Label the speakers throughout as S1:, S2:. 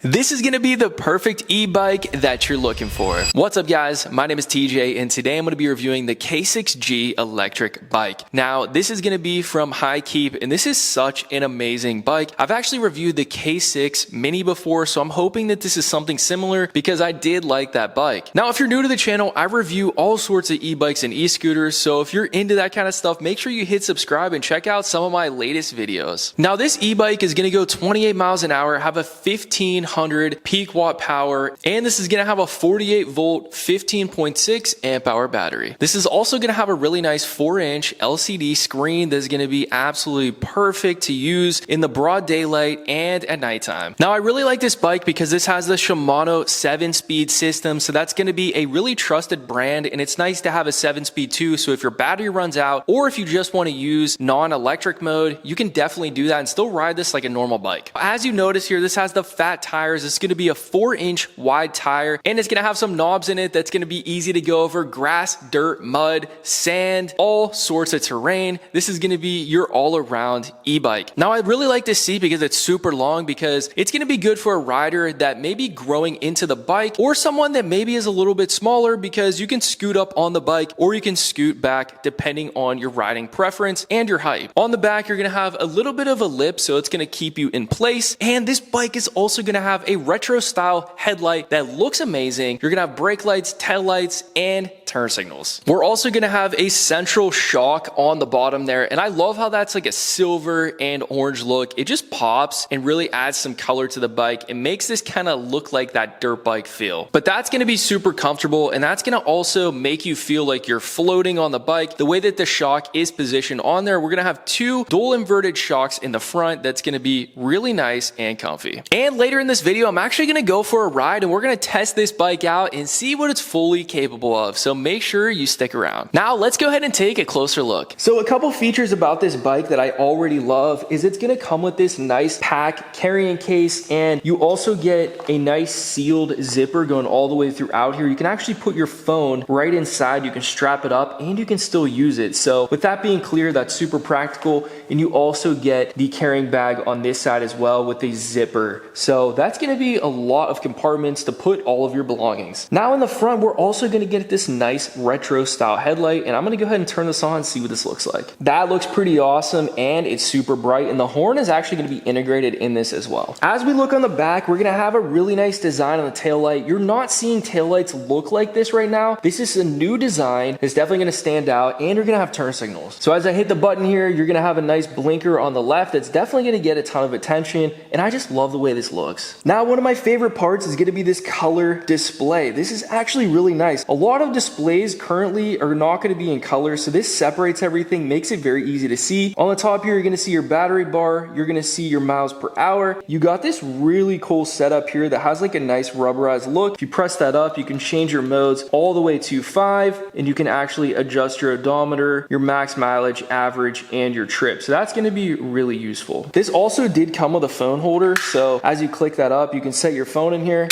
S1: This is going to be the perfect e-bike that you're looking for. What's up guys, my name is TeeJay and today I'm going to be reviewing the K6-G electric bike. Now this is going to be from HIKEEP and this is such an amazing bike. I've actually reviewed the K6 Mini before, so I'm hoping that this is something similar because I did like that bike. Now if you're new to the channel, I review all sorts of e-bikes and e-scooters, so if you're into that kind of stuff, make sure you hit subscribe and check out some of my latest videos. Now this e-bike is going to go 28 miles an hour, have a 1500 peak watt power, and this is going to have a 48 volt 15.6 amp hour battery. This is also going to have a really nice 4-inch LCD screen that's going to be absolutely perfect to use in the broad daylight and at nighttime. Now I really like this bike because this has the Shimano 7-speed system, so that's going to be a really trusted brand, and it's nice to have a 7-speed too, so if your battery runs out or if you just want to use non-electric mode, you can definitely do that and still ride this like a normal bike. As you notice here, this has the fat tires. It's going to be a 4-inch wide tire, and it's going to have some knobs in it that's going to be easy to go over grass, dirt, mud, sand, all sorts of terrain. This is going to be your all-around e-bike. Now I really like this seat because it's super long, because it's going to be good for a rider that may be growing into the bike or someone that maybe is a little bit smaller, because you can scoot up on the bike or you can scoot back depending on your riding preference and your height. On the back you're going to have a little bit of a lip, so it's going to keep you in place, and this bike is also going to have a retro style headlight that looks amazing. You're gonna have brake lights, tail lights, and turn signals. We're also gonna have a central shock on the bottom there, and I love how that's like a silver and orange look. It just pops and really adds some color to the bike. It makes this kind of look like that dirt bike feel. But that's gonna be super comfortable, and that's gonna also make you feel like you're floating on the bike. The way that the shock is positioned on there, we're gonna have two dual inverted shocks in the front. That's gonna be really nice and comfy. And later in this video, I'm actually going to go for a ride and we're going to test this bike out and see what it's fully capable of. So make sure you stick around. Now let's go ahead and take a closer look. So a couple features about this bike that I already love is it's going to come with this nice pack carrying case, and you also get a nice sealed zipper going all the way throughout here. You can actually put your phone right inside, you can strap it up, and you can still use it. So with that being clear, that's super practical. And you also get the carrying bag on this side as well with a zipper. So that's going to be a lot of compartments to put all of your belongings. Now in the front, we're also going to get this nice retro style headlight, and I'm going to go ahead and turn this on and see what this looks like. That looks pretty awesome, and it's super bright, and the horn is actually going to be integrated in this as well. As we look on the back, we're going to have a really nice design on the taillight. You're not seeing taillights look like this right now. This is a new design. It's definitely going to stand out, and you're going to have turn signals. So as I hit the button here, you're going to have a nice blinker on the left that's definitely going to get a ton of attention, and I just love the way this looks. Now one of my favorite parts is going to be this color display. This is actually really nice. A lot of displays currently are not going to be in color, so this separates everything, makes it very easy to see. On the top here, you're going to see your battery bar, you're going to see your miles per hour. You got this really cool setup here that has like a nice rubberized look. If you press that up, you can change your modes all the way to 5, and you can actually adjust your odometer, your max mileage, average, and your trip. So that's going to be really useful. This also did come with a phone holder, so as you click that up, you can set your phone in here,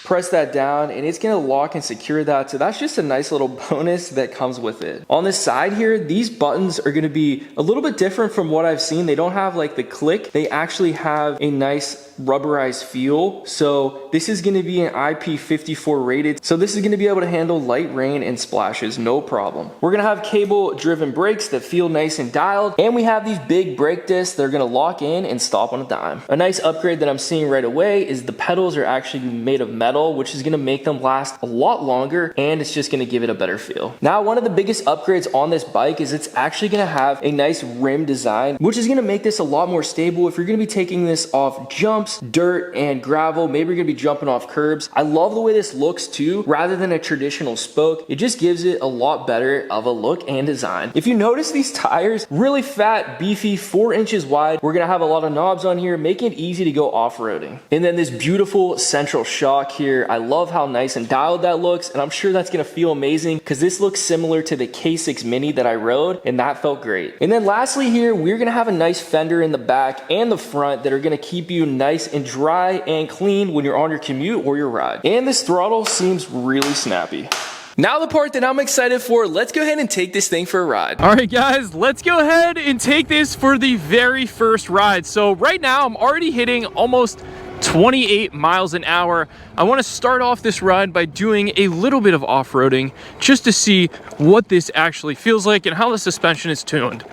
S1: press that down, and it's gonna lock and secure that. So that's just a nice little bonus that comes with it. On this side here, these buttons are gonna be a little bit different from what I've seen. They don't have like the click. They actually have a nice rubberized feel. So this is gonna be an IP54 rated. So this is gonna be able to handle light rain and splashes, no problem. We're gonna have cable driven brakes that feel nice and dialed. And we have these big brake discs that are gonna lock in and stop on a dime. A nice upgrade that I'm seeing right away is the pedals are actually made of metal, which is going to make them last a lot longer, and it's just going to give it a better feel. Now one of the biggest upgrades on this bike is it's actually going to have a nice rim design, which is going to make this a lot more stable if you're going to be taking this off jumps, dirt, and gravel. Maybe you're going to be jumping off curbs. I love the way this looks too. Rather than a traditional spoke, it just gives it a lot better of a look and design. If you notice, these tires, really fat, beefy, 4 inches wide. We're going to have a lot of knobs on here, making it easy to go off-roading. And then this beautiful central shock here. I love how nice and dialed that looks, and I'm sure that's going to feel amazing because this looks similar to the K6 Mini that I rode, and that felt great. And then lastly here, we're going to have a nice fender in the back and the front that are going to keep you nice and dry and clean when you're on your commute or your ride. And this throttle seems really snappy. Now the part that I'm excited for, let's go ahead and take this thing for a ride.
S2: All right guys, let's go ahead and take this for the very first ride. So right now I'm already hitting almost
S1: 28 miles an hour. I want to start off this ride by doing a little bit of off-roading just to see what this actually feels like and how the suspension is tuned.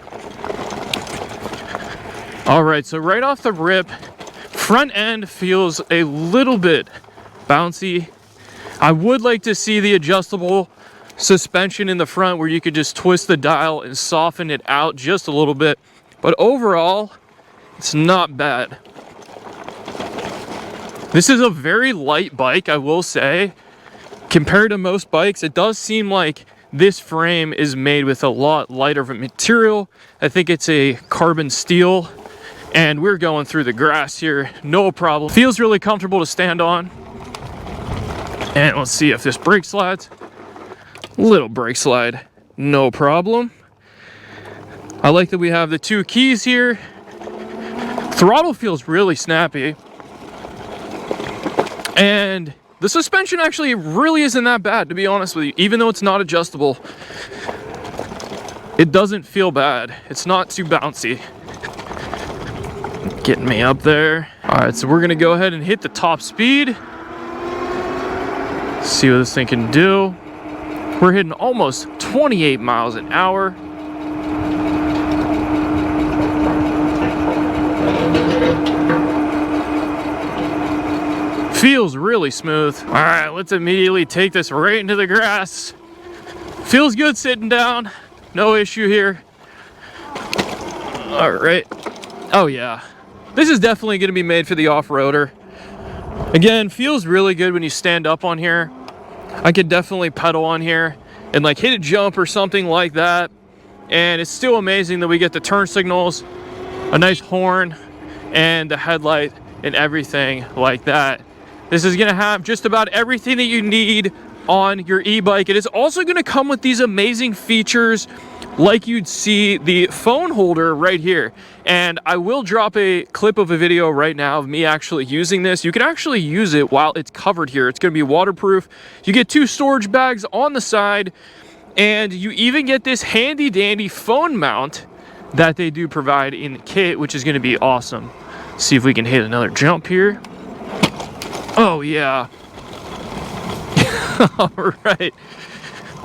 S1: All right, so right off the rip, front end feels a little bit bouncy. I would like to see the adjustable suspension in the front where you could just twist the dial and soften it out just a little bit. But overall, it's not bad. This is a very light bike, I will say. Compared to most bikes, it does seem like this frame is made with a lot lighter of a material. I think it's a carbon steel, and we're going through the grass here, no problem. Feels really comfortable to stand on. And let's see if this brake slides. Little brake slide, no problem. I like that we have the 2 keys here. Throttle feels really snappy. And the suspension actually really isn't that bad, to be honest with you. Even though it's not adjustable, it doesn't feel bad. It's not too bouncy. Getting me up there. All right, so we're gonna go ahead and hit the top speed. See what this thing can do. We're hitting almost 28 miles an hour. Feels really smooth. All right, let's immediately take this right into the grass. Feels good sitting down. No issue here. All right. Oh yeah. This is definitely gonna be made for the off-roader. Again, feels really good when you stand up on here. I could definitely pedal on here and like hit a jump or something like that. And it's still amazing that we get the turn signals, a nice horn, and the headlight and everything like that. This is gonna have just about everything that you need on your e-bike. It is also gonna come with these amazing features like you'd see the phone holder right here. And I will drop a clip of a video right now of me actually using this. You can actually use it while it's covered here. It's gonna be waterproof. You get 2 storage bags on the side, and you even get this handy dandy phone mount that they do provide in the kit, which is gonna be awesome. See if we can hit another jump here. Oh yeah. All right.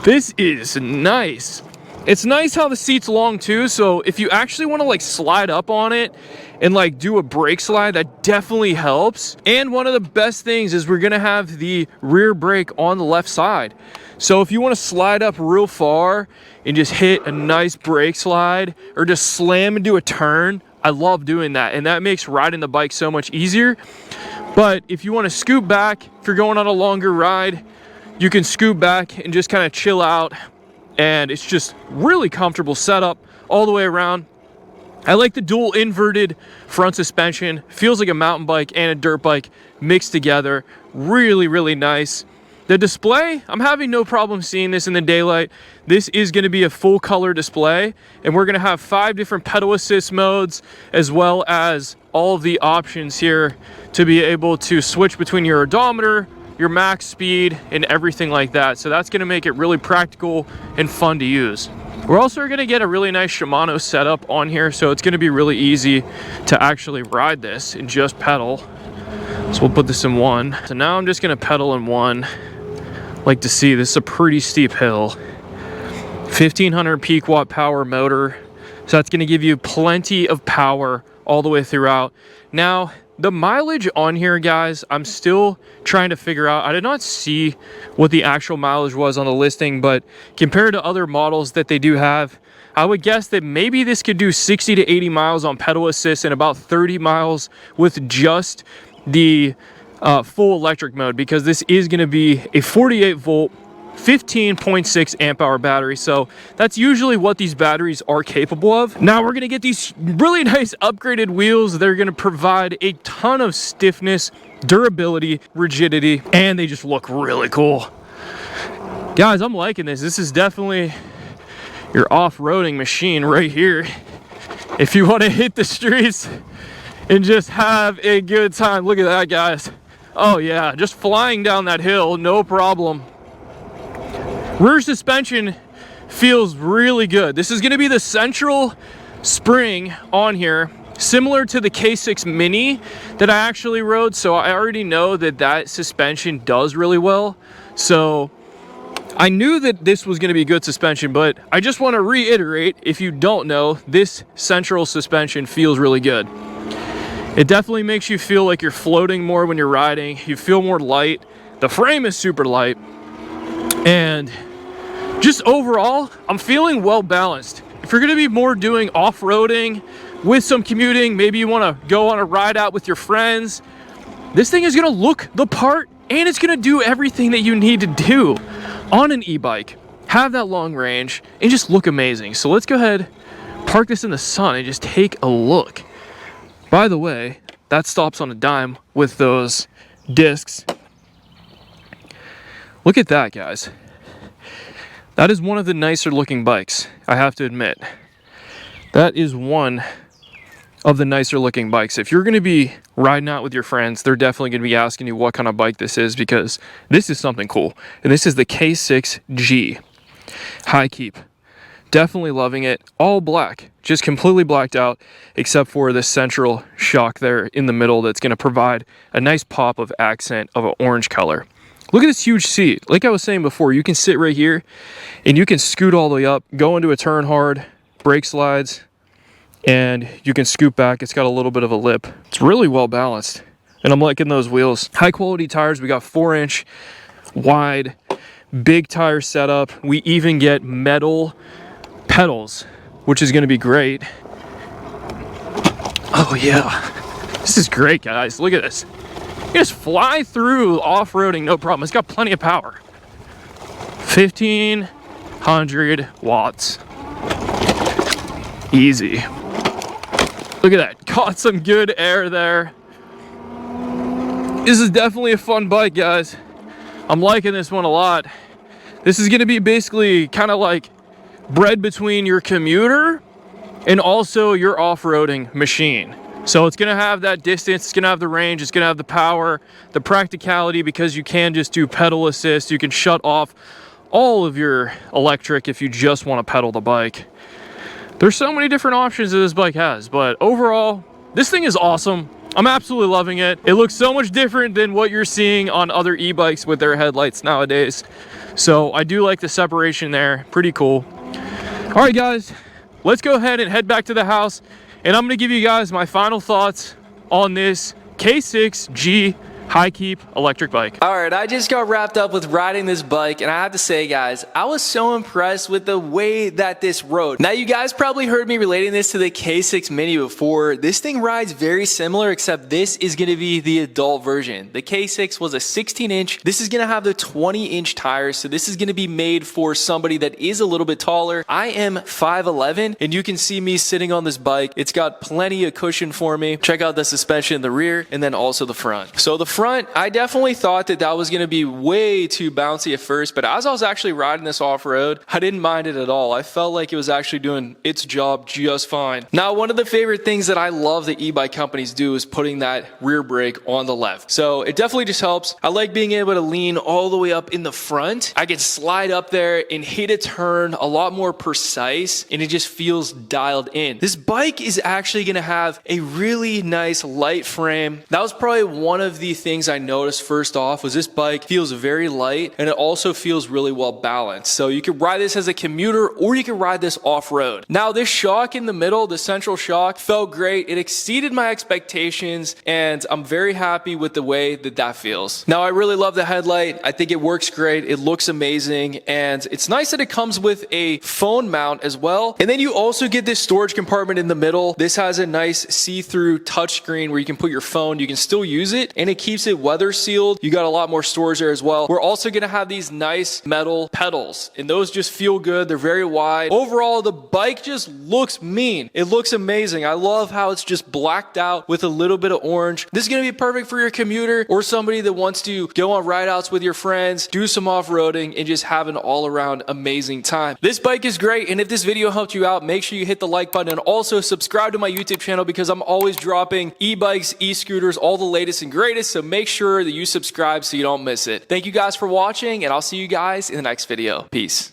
S1: This is nice. It's nice how the seat's long too, so if you actually want to like slide up on it and like do a brake slide, that definitely helps. And one of the best things is we're gonna have the rear brake on the left side. So if you want to slide up real far and just hit a nice brake slide or just slam into a turn, I love doing that, and that makes riding the bike so much easier. But if you want to scoot back, if you're going on a longer ride, you can scoot back and just kind of chill out. And it's just really comfortable setup all the way around. I like the dual inverted front suspension. Feels like a mountain bike and a dirt bike mixed together. Really, really nice. The display, I'm having no problem seeing this in the daylight. This is going to be a full color display, and we're going to have 5 different pedal assist modes, as well as all of the options here to be able to switch between your odometer, your max speed, and everything like that. So that's going to make it really practical and fun to use. We're also going to get a really nice Shimano setup on here, so it's going to be really easy to actually ride this and just pedal. So we'll put this in 1. So now I'm just going to pedal in 1. Like to see, this is a pretty steep hill. 1500 peak watt power motor, so that's going to give you plenty of power all the way throughout. Now the mileage on here, guys, I'm still trying to figure out. I did not see what the actual mileage was on the listing, but compared to other models that they do have, I would guess that maybe this could do 60 to 80 miles on pedal assist and about 30 miles with just the full electric mode, because this is going to be a 48 volt 15.6 amp hour battery. So that's usually what these batteries are capable of. Now we're going to get these really nice upgraded wheels. They're going to provide a ton of stiffness, durability, rigidity, and they just look really cool. Guys, I'm liking this. This is definitely your off-roading machine right here. If you want to hit the streets and just have a good time. Look at that, guys. Oh yeah, just flying down that hill, no problem. Rear suspension feels really good. This is going to be the central spring on here. similar to the K6 Mini that I actually rode, so I already know that that suspension does really well. So I knew that this was going to be good suspension, but I just want to reiterate, if you don't know, this central suspension feels really good. It definitely makes you feel like you're floating more when you're riding. You feel more light. The frame is super light. And just overall, I'm feeling well balanced. If you're going to be more doing off-roading with some commuting, maybe you want to go on a ride out with your friends, this thing is going to look the part and it's going to do everything that you need to do on an e-bike. Have that long range and just look amazing. So let's go ahead, park this in the sun and just take a look. By the way, that stops on a dime with those discs. Look at that, guys. That is one of the nicer looking bikes, I have to admit. That is one of the nicer looking bikes. If you're going to be riding out with your friends, they're definitely going to be asking you what kind of bike this is, because this is something cool. And this is the K6-G HIKEEP. Definitely loving it. All black, just completely blacked out, except for the central shock there in the middle that's going to provide a nice pop of accent of an orange color. Look at this huge seat. Like I was saying before, you can sit right here and you can scoot all the way up, go into a turn hard, brake slides, and you can scoot back. It's got a little bit of a lip. It's really well balanced, and I'm liking those wheels. High quality tires. We got 4-inch wide, big tire setup. We even get metal pedals, which is going to be great. Oh yeah, this is great, guys. Look at this. You just fly through off-roading, no problem. It's got plenty of power. 1500 watts. Easy. Look at that. Caught some good air there. This is definitely a fun bike, guys. I'm liking this one a lot. This is going to be basically kind of like bred between your commuter and also your off-roading machine. So it's going to have that distance, it's going to have the range, it's going to have the power, the practicality, because you can just do pedal assist. You can shut off all of your electric if you just want to pedal the bike. There's so many different options that this bike has, but overall, this thing is awesome. I'm absolutely loving it. It looks so much different than what you're seeing on other e-bikes with their headlights nowadays. So I do like the separation there. Pretty cool. All right, guys, let's go ahead and head back to the house, and I'm going to give you guys my final thoughts on this K6-G HIKEEP electric bike.
S2: All right, I just got wrapped up with riding this bike, and I have to say, guys, I was so impressed with the way that this rode. Now, you guys probably heard me relating this to the K6 Mini before. This thing rides very similar, except this is going to be the adult version. The K6 was a 16-inch. This is going to have the 20-inch tires, so this is going to be made for somebody that is a little bit taller. I am 5'11", and you can see me sitting on this bike. It's got plenty of cushion for me. Check out the suspension in the rear, and then also the front. So the front, I definitely thought that that was going to be way too bouncy at first, but as I was actually riding this off-road, I didn't mind it at all. I felt like it was actually doing its job just fine. Now, one of the favorite things that I love that e-bike companies do is putting that rear brake on the left. So it definitely just helps. I like being able to lean all the way up in the front. I can slide up there and hit a turn a lot more precise, and it just feels dialed in. This bike is actually going to have a really nice light frame. That was probably one of the things I noticed first off, was this bike feels very light, and it also feels really well balanced. So you could ride this as a commuter, or you could ride this off-road. Now, this shock in the middle, the central shock, felt great. It exceeded my expectations, and I'm very happy with the way that that feels. Now, I really love the headlight. I think it works great. It looks amazing, and it's nice that it comes with a phone mount as well. And then you also get this storage compartment in the middle. This has a nice see-through touchscreen where you can put your phone. You can still use it, and it keeps it weather sealed. You got a lot more storage there as well. We're also going to have these nice metal pedals, and those just feel good. They're very wide. Overall, the bike just looks mean. It looks amazing. I love how it's just blacked out with a little bit of orange. This is going to be perfect for your commuter or somebody that wants to go on ride outs with your friends, do some off-roading, and just have an all-around amazing time. This bike is great, and if this video helped you out, make sure you hit the like button and also subscribe to my YouTube channel, because I'm always dropping e-bikes, e-scooters, all the latest and greatest. So make sure that you subscribe so you don't miss it. Thank you guys for watching, and I'll see you guys in the next video. Peace.